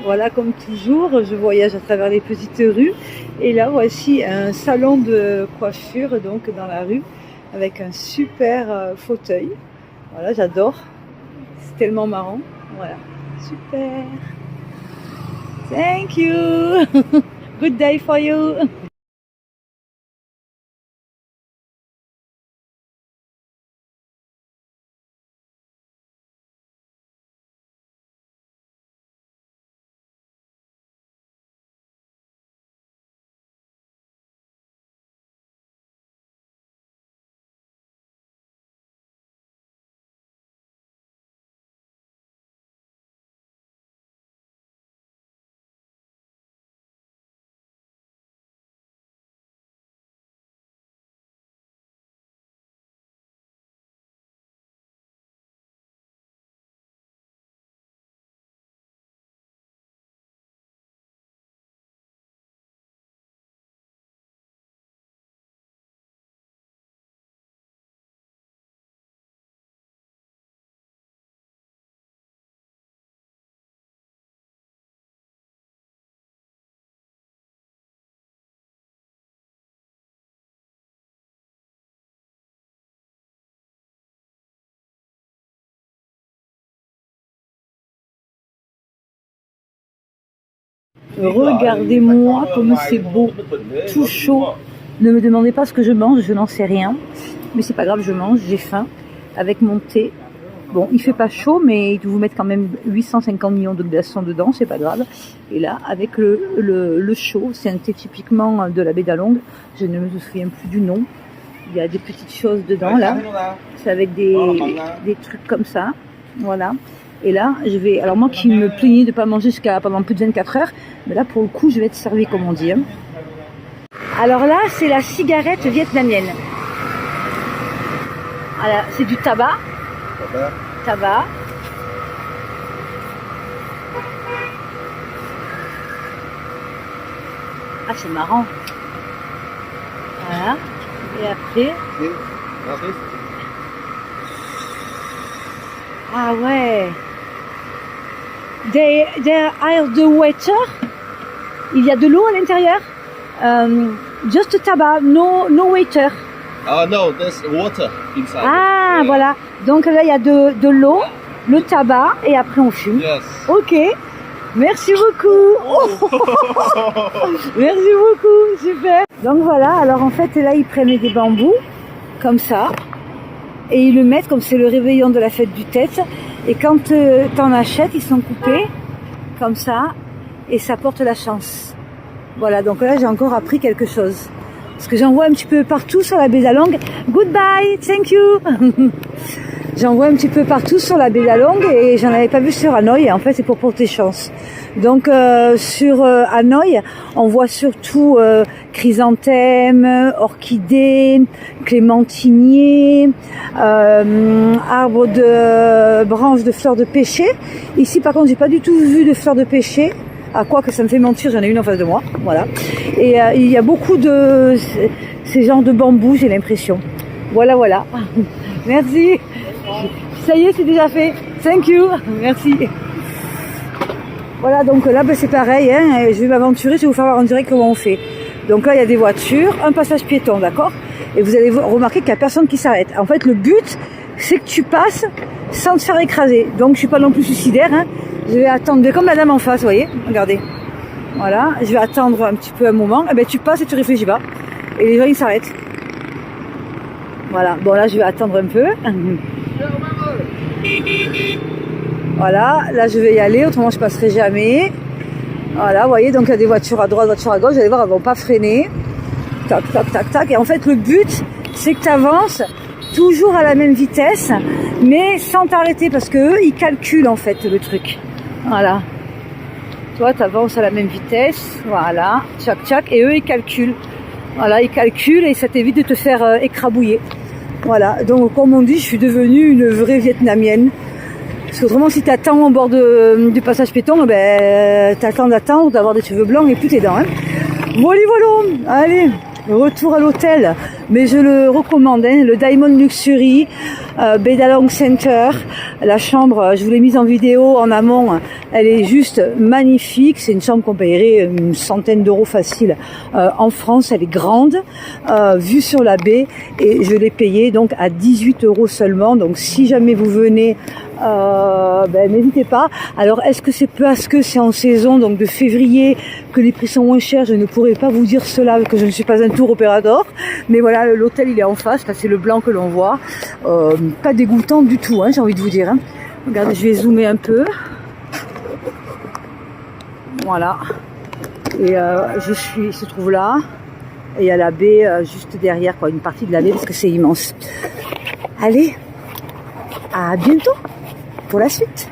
Voilà, comme toujours, je voyage à travers les petites rues. Et là, voici un salon de coiffure, donc dans la rue, avec un super fauteuil. Voilà, j'adore. C'est tellement marrant. Voilà, super. Thank you. Good day for you. Regardez-moi comme c'est beau, tout chaud. Ne me demandez pas ce que je mange, je n'en sais rien. Mais c'est pas grave, je mange, j'ai faim. Avec mon thé. Bon, il fait pas chaud, mais il vous mettre quand même 850 millions de glaçons dedans, c'est pas grave. Et là, avec le chaud, c'est un thé typiquement de la baie d'Along. Je ne me souviens plus du nom. Il y a des petites choses dedans, là. C'est avec des trucs comme ça. Voilà. Et là, je vais... Alors moi qui me plaignais de ne pas manger pendant plus de 24 heures, mais là, pour le coup, je vais être servi, comme on dit. Hein. Alors là, c'est la cigarette vietnamienne. Voilà, c'est du tabac. Tabac. Ah, c'est marrant. Voilà. Et après... Ah ouais. There are the water. Il y a de l'eau à l'intérieur. Just tabac, no water. Oh no, there's water inside. Ah yeah. Voilà. Donc là il y a de l'eau, le tabac et après on fume. Yes. Ok. Merci beaucoup. Merci beaucoup, super. Donc voilà. Alors en fait là ils prennent des bambous comme ça. Et ils le mettent comme c'est le réveillon de la fête du Tête. Et quand t'en achètes, ils sont coupés comme ça et ça porte la chance. Voilà, donc là j'ai encore appris quelque chose. Parce que j'en vois un petit peu partout sur la baie d'Along. Goodbye, thank you. J'en vois un petit peu partout sur la baie d'Along et j'en avais pas vu sur Hanoï. Et en fait, c'est pour porter chance. Donc sur Hanoï, on voit surtout chrysanthème, orchidées, clémentinier, arbres de branches de fleurs de pêcher. Ici, par contre, j'ai pas du tout vu de fleurs de pêcher. À quoi que ça me fait mentir, j'en ai une en face de moi. Voilà. Et il y a beaucoup de ces genres de bambous, j'ai l'impression. Voilà, voilà. Merci. Ça y est, c'est déjà fait. Thank you. Merci. Voilà, donc là, ben, c'est pareil. Hein, je vais m'aventurer, je vais vous faire voir en direct comment on fait. Donc là, il y a des voitures, un passage piéton, d'accord? Et vous allez remarquer qu'il n'y a personne qui s'arrête. En fait, le but, c'est que tu passes sans te faire écraser. Donc, je suis pas non plus suicidaire. Hein. Je vais attendre, comme la dame en face, vous voyez? Regardez. Voilà, je vais attendre un petit peu un moment. Et ben, tu passes et tu réfléchis pas. Et les gens, ils s'arrêtent. Voilà, bon là, je vais attendre un peu. Voilà, là je vais y aller, autrement je passerai jamais. Voilà, vous voyez, donc il y a des voitures à droite, voitures à gauche, vous allez voir, elles vont pas freiner. Tac, tac, tac, tac. Et en fait, le but, c'est que tu avances toujours à la même vitesse, mais sans t'arrêter, parce que eux, ils calculent en fait le truc. Voilà. Toi, tu avances à la même vitesse, voilà, tchac, tchac, et eux, ils calculent. Voilà, ils calculent et ça t'évite de te faire écrabouiller. Voilà, donc comme on dit, je suis devenue une vraie vietnamienne. Parce qu'autrement, si t'attends au bord du passage piéton, ben, t'attends d'attendre, d'avoir des cheveux blancs et plus tes dents. Hein. Voilà, voilà, allez, retour à l'hôtel. mais je le recommande, hein, le Diamond Luxury Bedalong Center. La chambre, je vous l'ai mise en vidéo en amont, elle est juste magnifique. C'est une chambre qu'on paierait une centaine d'euros facile en France. Elle est grande, vue sur la baie, et je l'ai payée donc à 18 euros seulement. Donc si jamais vous venez, n'hésitez pas. Alors est-ce que c'est parce que c'est en saison, donc de février, que les prix sont moins chers? Je ne pourrais pas vous dire cela, que je ne suis pas un tour opérateur, mais voilà, l'hôtel il est en face, là c'est le blanc que l'on voit, pas dégoûtant du tout, hein, j'ai envie de vous dire, hein. Regardez, je vais zoomer un peu, voilà, et se trouve là, et il y a la baie juste derrière, quoi, une partie de la baie, parce que c'est immense. Allez, à bientôt pour la suite.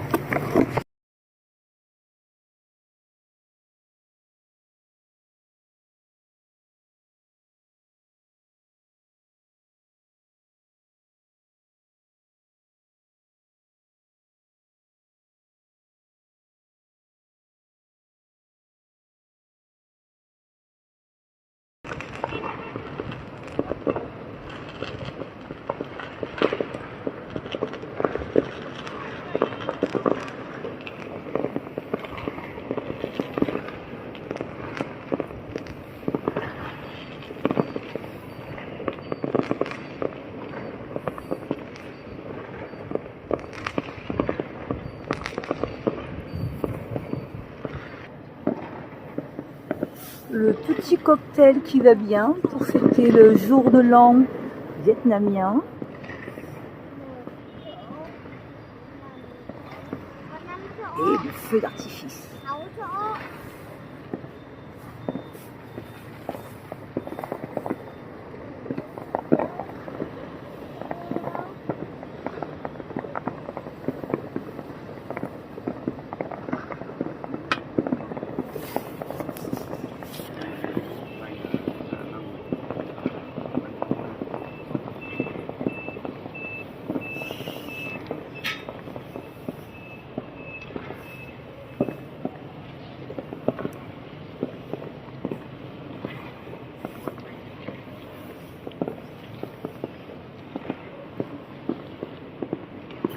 Le petit cocktail qui va bien pour fêter le jour de l'an vietnamien. Et le feu d'artifice.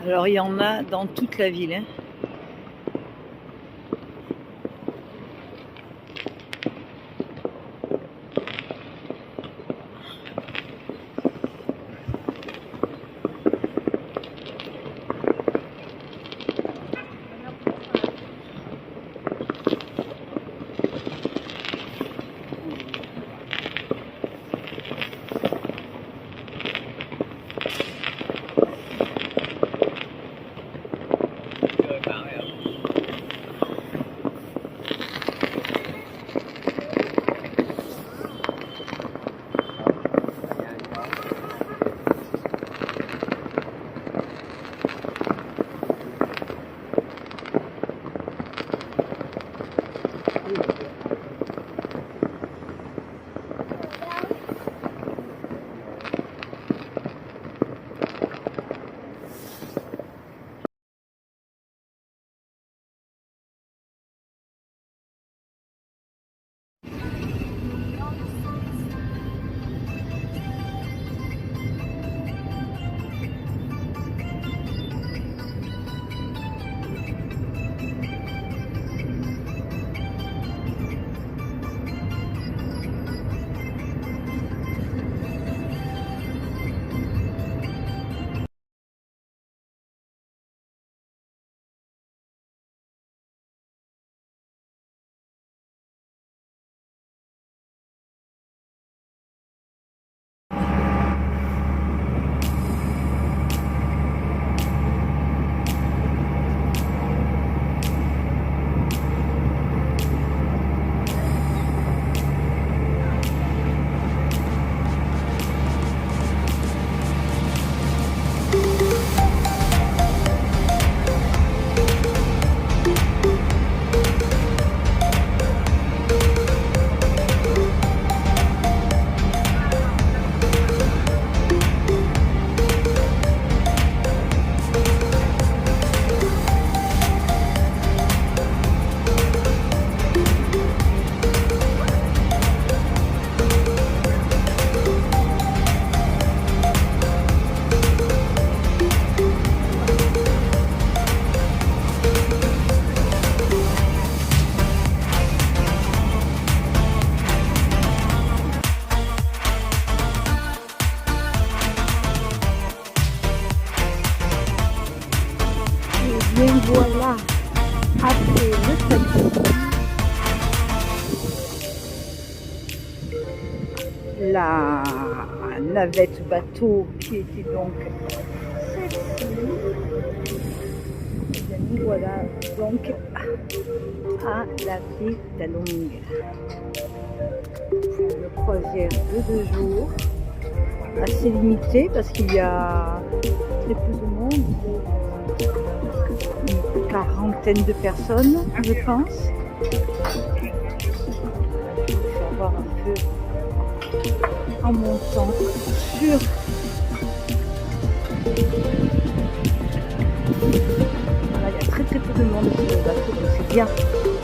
Alors il y en a dans toute la ville, hein. la navette bateau qui était donc celle-ci. Les amis, voilà donc à la baie d'Along. C'est une croisière de 2 jours, assez limitée parce qu'il y a très peu de monde, une quarantaine de personnes je pense. Je vais voir un peu en montant sur voilà, il y a très peu de monde sur le bateau, donc c'est bien,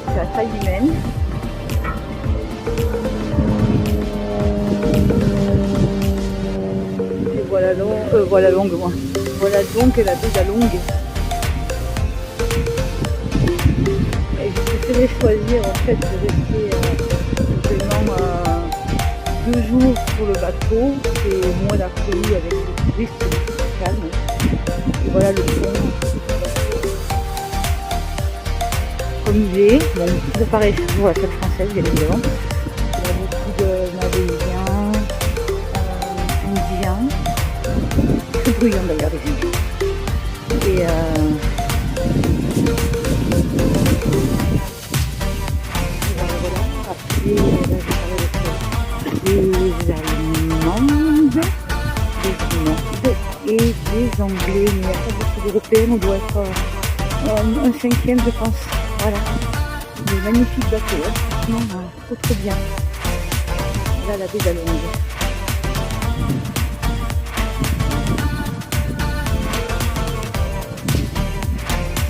c'est à taille humaine. Et voilà voilà donc la baie d'Along. Et je préférais choisir en fait de rester vraiment 2 jours sur le bateau, c'est moins la folie avec les touristes, c'est plus calme. Et voilà le fond. Comme il est, bon, ça paraît toujours la fête française bien évidemment. Il y a beaucoup de Malaisiens, Indiens, très bruyants d'ailleurs les Indiens. Et voilà, après des Allemandes, et des Anglais, mais il n'y a pas beaucoup d'Européens, on doit être un 5e je pense. Voilà, des magnifiques bateaux, hein. Franchement, trop bien. Là, la baie d'Along.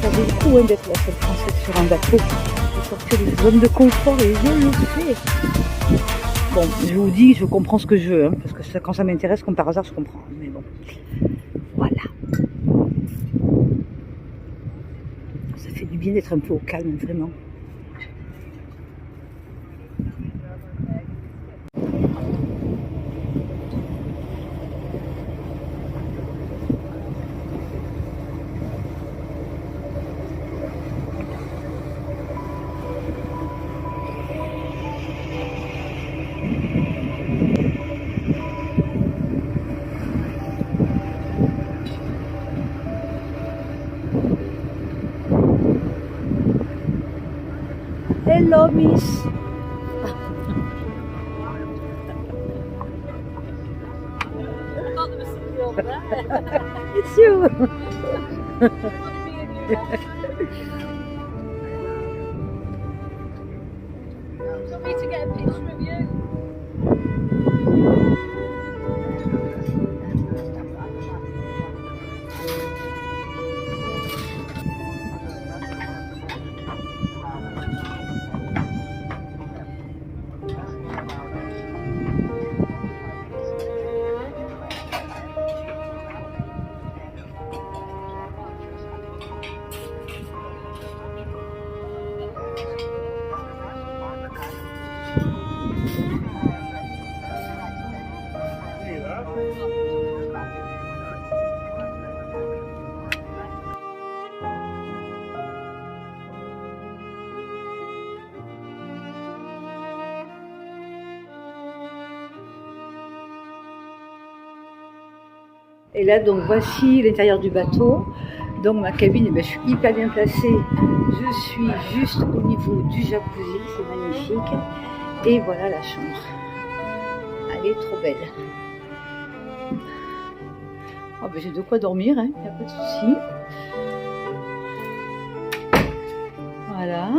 Ça vaut le coup hein, d'être la seule française sur un bateau, de sortir des zones de confort, et je le fais. Bon, je vous dis, je comprends ce que je veux, hein, parce que ça, quand ça m'intéresse, comme par hasard, je comprends. Mais bon, voilà. Ça fait du bien d'être un peu au calme, vraiment. Hello, miss. It's you. Do you want me to get a picture of you? Et là, donc voici l'intérieur du bateau. Donc ma cabine, eh bien, je suis hyper bien placée. Je suis juste au niveau du jacuzzi, c'est magnifique. Et voilà la chambre. Elle est trop belle. Oh, ben, j'ai de quoi dormir, il n'y a pas de souci. Voilà.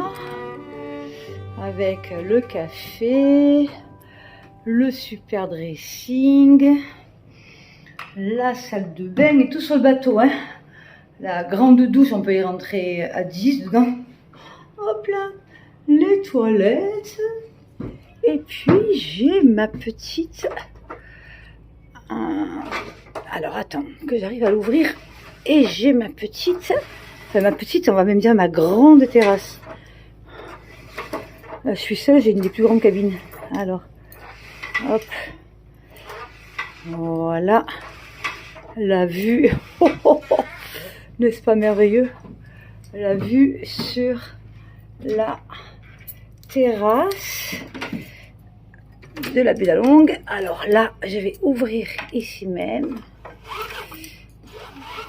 Avec le café, le super dressing, la salle de bain et tout sur le bateau. Hein. La grande douche, on peut y rentrer à 10 dedans. Hop là, les toilettes. Et puis j'ai ma petite... Alors attends, que j'arrive à l'ouvrir. Et j'ai ma petite... Enfin ma petite, on va même dire ma grande terrasse. Là, je suis seule, j'ai une des plus grandes cabines. Alors, hop. Voilà. La vue. N'est-ce pas merveilleux? La vue sur la terrasse. de la baie d'Along. Alors là, je vais ouvrir ici même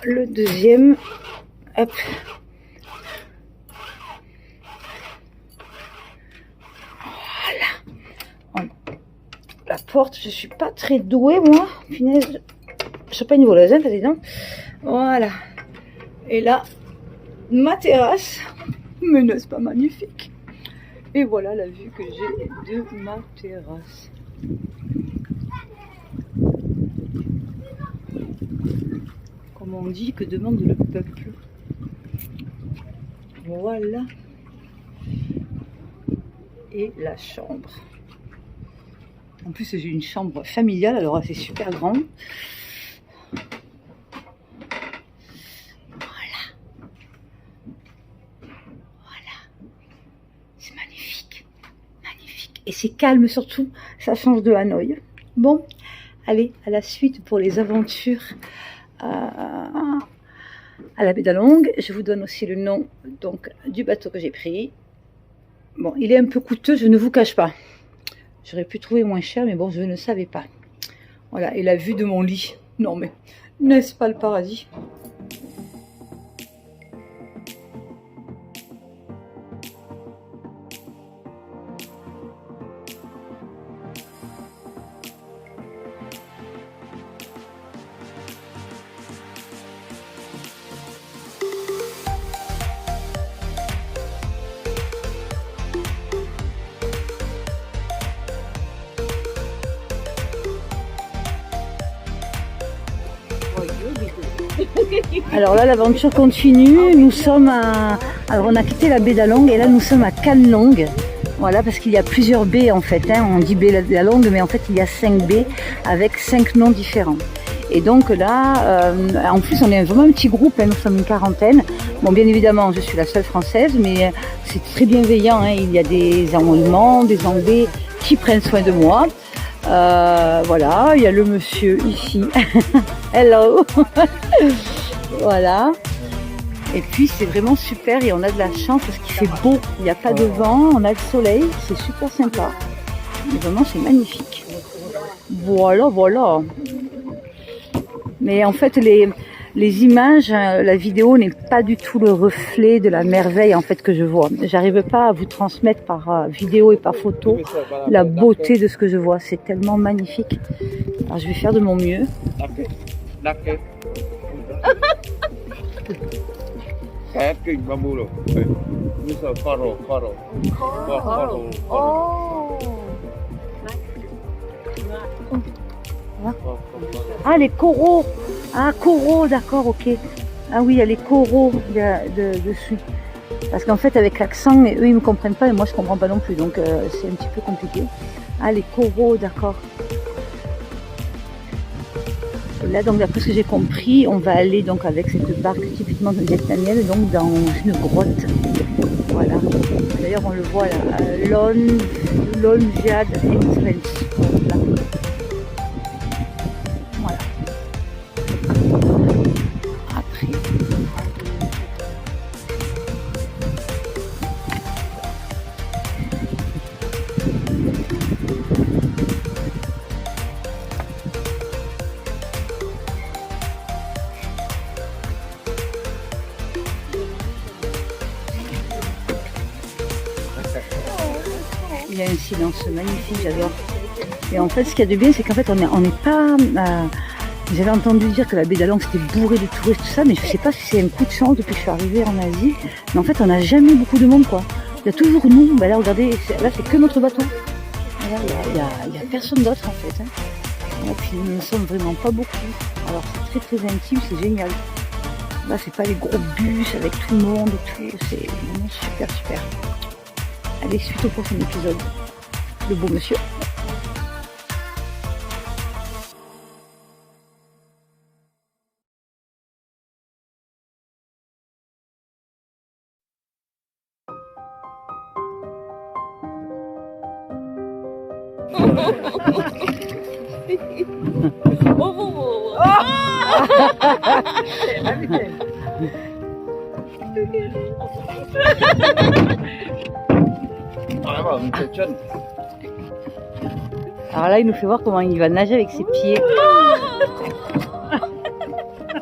le deuxième. Hop. Voilà. La porte, je suis pas très douée moi. Punaise, je suis pas une voleuse, hein, président. Voilà. Et là, ma terrasse. Mais n'est-ce pas magnifique? Et voilà la vue que j'ai de ma terrasse. Comme on dit, que demande le peuple. Voilà. Et la chambre. En plus, j'ai une chambre familiale, alors c'est super grand. Voilà. Voilà. C'est magnifique. Magnifique. Et c'est calme surtout. Ça change de Hanoï. Bon, allez, à la suite pour les aventures à la baie d'Along. Je vous donne aussi le nom donc, du bateau que j'ai pris. Bon, il est un peu coûteux, je ne vous cache pas. J'aurais pu trouver moins cher, mais bon, je ne savais pas. Voilà, et la vue de mon lit. Non mais, n'est-ce pas le paradis? Alors là, l'aventure continue. Nous sommes à... Alors on a quitté la baie d'Along et là nous sommes à Can Long. Voilà, parce qu'il y a plusieurs baies en fait. Hein. On dit baie d'Along, mais en fait il y a 5 baies avec 5 noms différents. Et donc là, en plus on est vraiment un petit groupe, hein. Nous sommes une quarantaine. Bon, bien évidemment, je suis la seule française, mais c'est très bienveillant. Hein. Il y a des Allemands, des Anglais qui prennent soin de moi. Voilà, il y a le monsieur ici. Hello. Voilà. Et puis c'est vraiment super et on a de la chance parce qu'il fait beau. Il n'y a pas de vent, on a le soleil, c'est super sympa. Et vraiment c'est magnifique. Voilà, voilà. Mais en fait les images, la vidéo n'est pas du tout le reflet de la merveille en fait que je vois. J'arrive pas à vous transmettre par vidéo et par photo la beauté de ce que je vois. C'est tellement magnifique. Alors je vais faire de mon mieux. Ah, les coraux. Ah, coraux, d'accord, ok. Ah oui, il y a les coraux dessus. Parce qu'en fait, avec l'accent, eux, ils ne me comprennent pas et moi, je ne comprends pas non plus. Donc, c'est un petit peu compliqué. Ah, les coraux, d'accord. Là, donc, d'après ce que j'ai compris, on va aller donc avec cette barque typiquement vietnamienne, donc dans une grotte. Voilà. D'ailleurs, on le voit là, Lon Viad Entrance. Voilà. Après. Il y a un silence magnifique, j'adore. Et en fait, ce qu'il y a de bien, c'est qu'en fait, on n'est pas... J'avais entendu dire que la baie d'Along c'était bourré de touristes, tout ça, mais je sais pas si c'est un coup de chance depuis que je suis arrivée en Asie. Mais en fait, on n'a jamais beaucoup de monde, quoi. Il y a toujours nous. Ben là, regardez, là, c'est que notre bateau. Là, il y a personne d'autre, en fait. Hein. Et puis, nous ne sommes vraiment pas beaucoup. Alors, c'est très, très intime, c'est génial. Là, c'est pas les gros bus avec tout le monde et tout. C'est vraiment super, super. Allez, suite au prochain épisode. Le beau monsieur. Alors là, il nous fait voir comment il va nager avec ses pieds.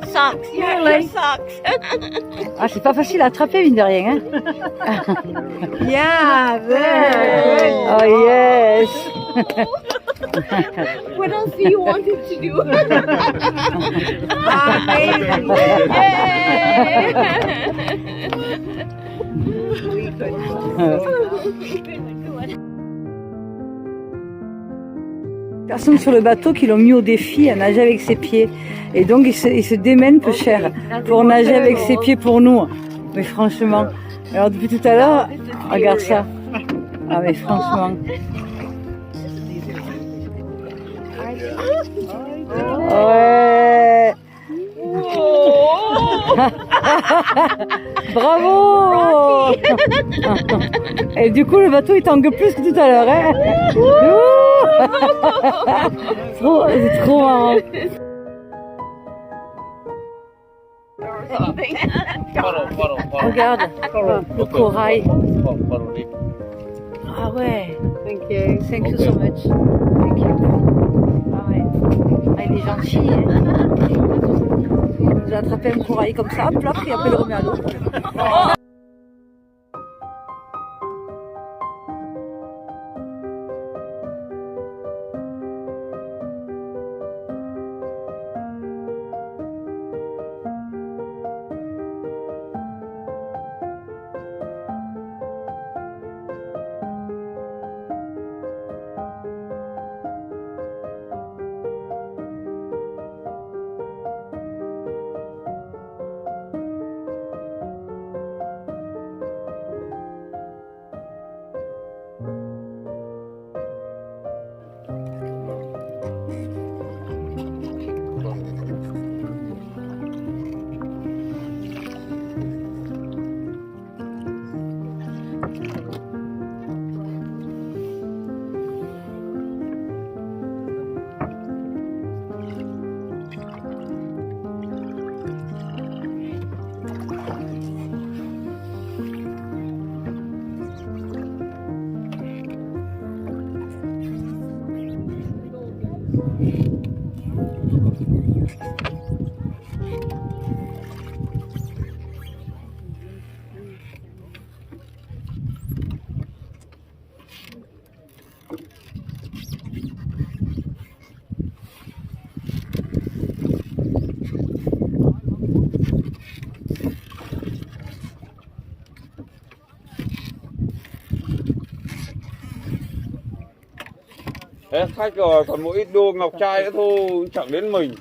Socks, yeah, like socks. Ah, c'est pas facile à attraper, mine de rien. Hein. Yeah, there. Oh yes. What else do you want him to do? Personne sur le bateau qui l'ont mis au défi à nager avec ses pieds. Et donc il se démène peu cher pour nager avec ses pieds pour nous. Mais franchement, alors depuis tout à l'heure, regarde ça. Ah mais franchement. Ouais. Bravo. Et du coup le bateau il tangue plus que tout à l'heure. Hein. C'est trop marrant. Regarde le corail. Ah ouais. Thank you so much. Thank you. Ah ouais. Ah, il est gentil. Hein. Il nous a attrapé un corail comme ça, hop là, et après il le remet à l'eau. Hết khách rồi, còn mỗi ít đô ngọc trai nữa thôi, chẳng đến mình.